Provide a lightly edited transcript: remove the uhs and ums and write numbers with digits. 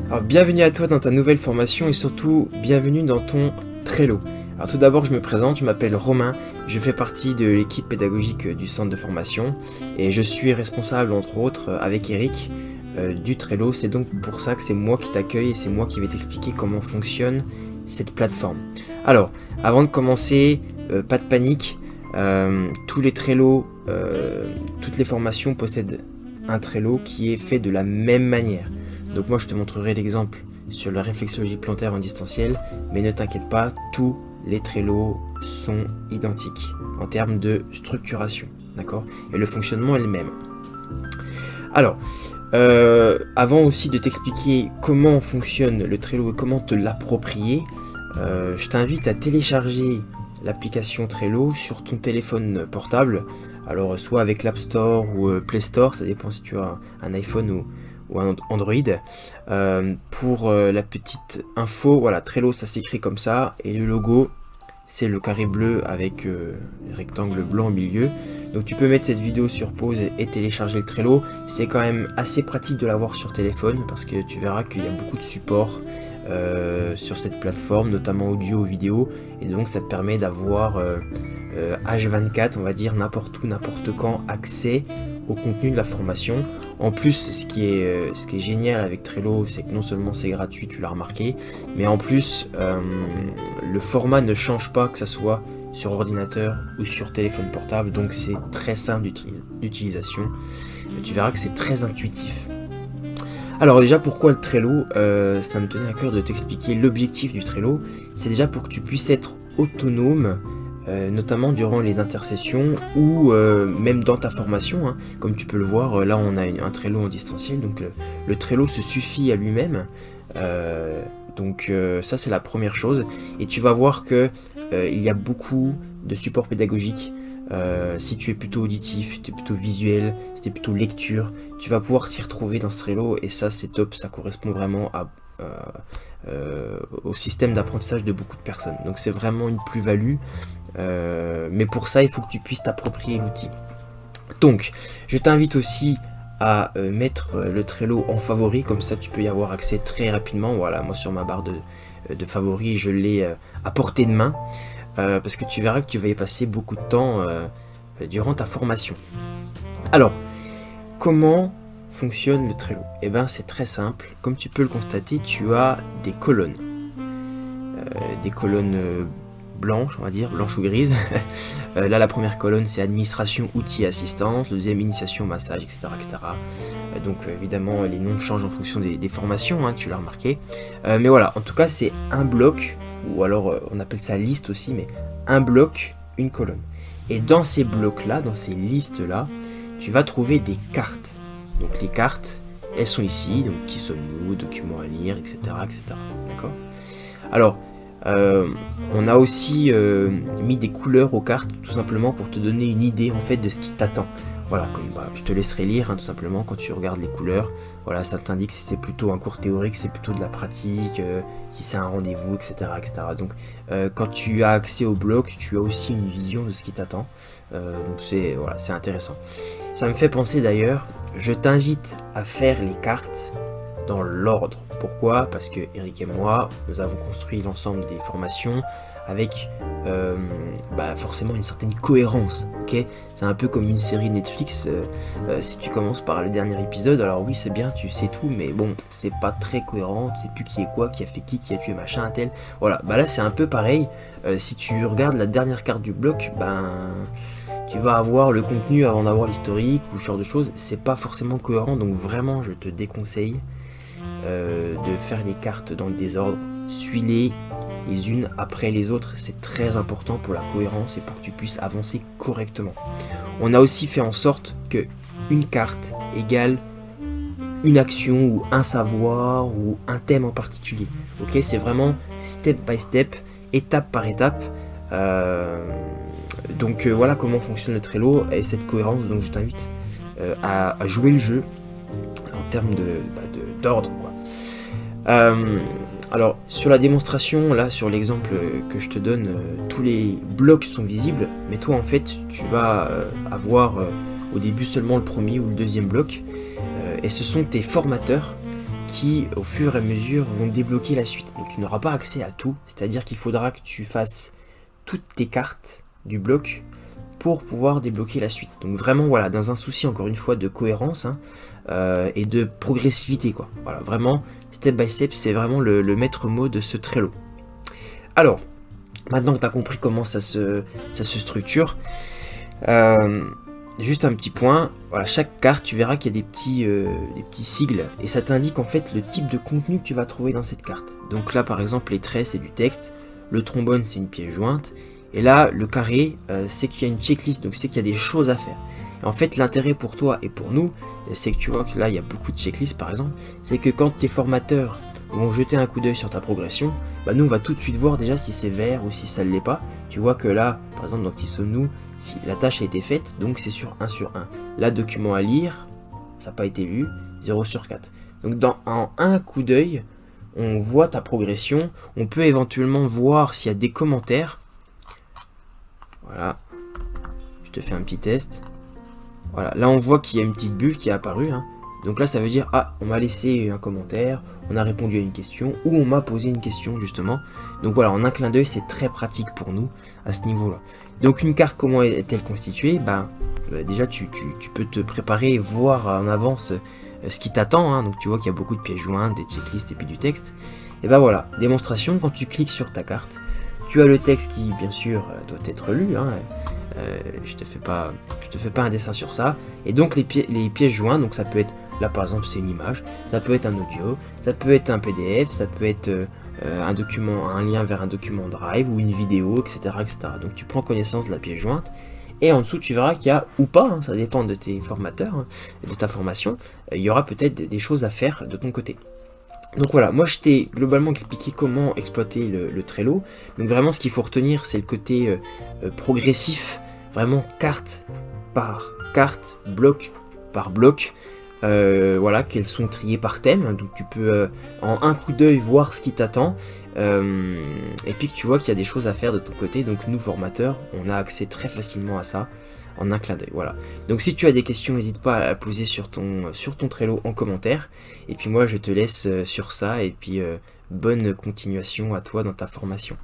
Alors bienvenue à toi dans ta nouvelle formation et surtout bienvenue dans ton Trello. Alors tout d'abord je me présente, je m'appelle Romain, je fais partie de l'équipe pédagogique du centre de formation et je suis responsable entre autres avec Eric du Trello. C'est donc pour ça que c'est moi qui t'accueille et c'est moi qui vais t'expliquer comment fonctionne cette plateforme. Alors avant de commencer, pas de panique, tous les Trello, toutes les formations possèdent un Trello qui est fait de la même manière. Donc moi je te montrerai l'exemple sur la réflexologie plantaire en distanciel, mais ne t'inquiète pas, tous les Trello sont identiques en termes de structuration, d'accord? Et le fonctionnement est le même. Alors, avant aussi de t'expliquer comment fonctionne le Trello et comment te l'approprier, je t'invite à télécharger l'application Trello sur ton téléphone portable. Alors soit avec l'App Store ou Play Store, ça dépend si tu as un iPhone ou un Android. Pour la petite info, voilà, Trello ça s'écrit comme ça et le logo c'est le carré bleu avec le rectangle blanc au milieu. Donc tu peux mettre cette vidéo sur pause et télécharger le Trello. C'est quand même assez pratique de l'avoir sur téléphone parce que tu verras qu'il y a beaucoup de supports sur cette plateforme, notamment audio, vidéo, et donc ça te permet d'avoir H24, on va dire, n'importe où, n'importe quand, accès au contenu de la formation. En plus, ce qui est génial avec Trello, c'est que non seulement c'est gratuit, tu l'as remarqué, mais en plus, le format ne change pas, que ce soit sur ordinateur ou sur téléphone portable, donc c'est très simple d'utilisation. Tu verras que c'est très intuitif. Alors déjà, pourquoi le Trello? Ça me tenait à cœur de t'expliquer l'objectif du Trello. C'est déjà pour que tu puisses être autonome, notamment durant les intersessions ou même dans ta formation, hein. Comme tu peux le voir, là on a un Trello en distanciel, donc le Trello se suffit à lui-même. Donc ça c'est la première chose. Et tu vas voir que il y a beaucoup de supports pédagogiques. Si tu es plutôt auditif, si tu es plutôt visuel, si tu es plutôt lecture, tu vas pouvoir t'y retrouver dans ce Trello et ça c'est top, ça correspond vraiment au système d'apprentissage de beaucoup de personnes. Donc c'est vraiment une plus-value, mais pour ça il faut que tu puisses t'approprier l'outil. Donc je t'invite aussi à mettre le Trello en favori, comme ça tu peux y avoir accès très rapidement. Voilà, moi sur ma barre de favoris je l'ai à portée de main. Parce que tu verras que tu vas y passer beaucoup de temps durant ta formation. Alors, comment fonctionne le Trello? Eh bien, c'est très simple. Comme tu peux le constater, tu as des colonnes. Des colonnes blanches, on va dire, blanches ou grises. Là, la première colonne, c'est administration, outils, assistance. Le deuxième, initiation, massage, etc. etc. Donc, évidemment, les noms changent en fonction des formations, hein, tu l'as remarqué. Mais voilà, en tout cas, c'est un bloc, ou alors on appelle ça liste aussi, mais un bloc, une colonne. Et dans ces blocs-là, dans ces listes-là, tu vas trouver des cartes. Donc, les cartes, elles sont ici, donc qui sommes-nous, documents à lire, etc. etc. D'accord? Alors, on a aussi mis des couleurs aux cartes, tout simplement pour te donner une idée en fait de ce qui t'attend. Voilà, comme je te laisserai lire, hein, tout simplement, quand tu regardes les couleurs. Voilà, ça t'indique si c'est plutôt un cours théorique, si c'est plutôt de la pratique, si c'est un rendez-vous, etc. etc. Donc, quand tu as accès au bloc, tu as aussi une vision de ce qui t'attend. Donc, voilà, c'est intéressant. Ça me fait penser d'ailleurs, je t'invite à faire les cartes dans l'ordre. Pourquoi? Parce que Eric et moi, nous avons construit l'ensemble des formations avec forcément une certaine cohérence. Okay, c'est un peu comme une série Netflix. Si tu commences par le dernier épisode, alors oui c'est bien, tu sais tout, mais bon, c'est pas très cohérent, tu sais plus qui est quoi, qui a fait qui a tué machin, un tel. Voilà, là c'est un peu pareil. Si tu regardes la dernière carte du bloc, tu vas avoir le contenu avant d'avoir l'historique ou ce genre de choses. C'est pas forcément cohérent, donc vraiment je te déconseille de faire les cartes dans le désordre. Suis-les les unes après les autres, c'est très important pour la cohérence et pour que tu puisses avancer correctement. On a aussi fait en sorte que une carte égale une action ou un savoir ou un thème en particulier. Ok, c'est vraiment step by step, étape par étape. Donc voilà comment fonctionne le Trello et cette cohérence. Donc je t'invite à jouer le jeu en termes d'ordre, quoi. Alors sur la démonstration, là sur l'exemple que je te donne, tous les blocs sont visibles, mais toi en fait tu vas avoir au début seulement le premier ou le deuxième bloc, et ce sont tes formateurs qui, au fur et à mesure, vont débloquer la suite. Donc tu n'auras pas accès à tout, c'est-à-dire qu'il faudra que tu fasses toutes tes cartes du bloc pour pouvoir débloquer la suite. Donc vraiment, voilà, dans un souci, encore une fois, de cohérence et de progressivité, quoi. Voilà, vraiment, step by step, c'est vraiment le maître mot de ce Trello. Alors, maintenant que tu as compris comment ça se structure, juste un petit point, voilà, chaque carte, tu verras qu'il y a des petits sigles, et ça t'indique en fait le type de contenu que tu vas trouver dans cette carte. Donc là, par exemple, les traits, c'est du texte, le trombone, c'est une pièce jointe, et là, le carré, c'est qu'il y a une checklist, donc c'est qu'il y a des choses à faire. Et en fait, l'intérêt pour toi et pour nous, c'est que tu vois que là, il y a beaucoup de checklists, par exemple, c'est que quand tes formateurs vont jeter un coup d'œil sur ta progression, bah nous, on va tout de suite voir déjà si c'est vert ou si ça ne l'est pas. Tu vois que là, par exemple, dans Qui sommes-nous, si la tâche a été faite, donc c'est sur 1 sur 1. Là, document à lire, ça n'a pas été lu, 0 sur 4. Donc en un coup d'œil, on voit ta progression, on peut éventuellement voir s'il y a des commentaires. Voilà, je te fais un petit test. Voilà, là on voit qu'il y a une petite bulle qui est apparue. Donc là ça veut dire, ah, on m'a laissé un commentaire, on a répondu à une question, ou on m'a posé une question justement. Donc voilà, en un clin d'œil, c'est très pratique pour nous à ce niveau-là. Donc une carte, comment est-elle constituée? Déjà tu peux te préparer et voir en avance ce qui t'attend. Donc tu vois qu'il y a beaucoup de pièces jointes, des checklists et puis du texte. Et ben voilà, démonstration, quand tu cliques sur ta carte, tu as le texte qui, bien sûr, doit être lu. Je te fais pas un dessin sur ça. Et donc les pièces jointes, donc ça peut être, là par exemple c'est une image, ça peut être un audio, ça peut être un PDF, ça peut être un document, un lien vers un document Drive ou une vidéo, etc., etc. Donc tu prends connaissance de la pièce jointe. Et en dessous, tu verras qu'il y a, ou pas, ça dépend de tes formateurs, de ta formation, il y aura peut-être des choses à faire de ton côté. Donc voilà, moi je t'ai globalement expliqué comment exploiter le Trello. Donc vraiment ce qu'il faut retenir, c'est le côté progressif, vraiment carte par carte, bloc par bloc. Voilà, qu'elles sont triées par thème, donc tu peux en un coup d'œil voir ce qui t'attend, et puis que tu vois qu'il y a des choses à faire de ton côté. Donc nous formateurs, on a accès très facilement à ça en un clin d'œil. Voilà. Donc si tu as des questions, n'hésite pas à la poser sur ton Trello en commentaire, et puis moi je te laisse sur ça, et puis bonne continuation à toi dans ta formation.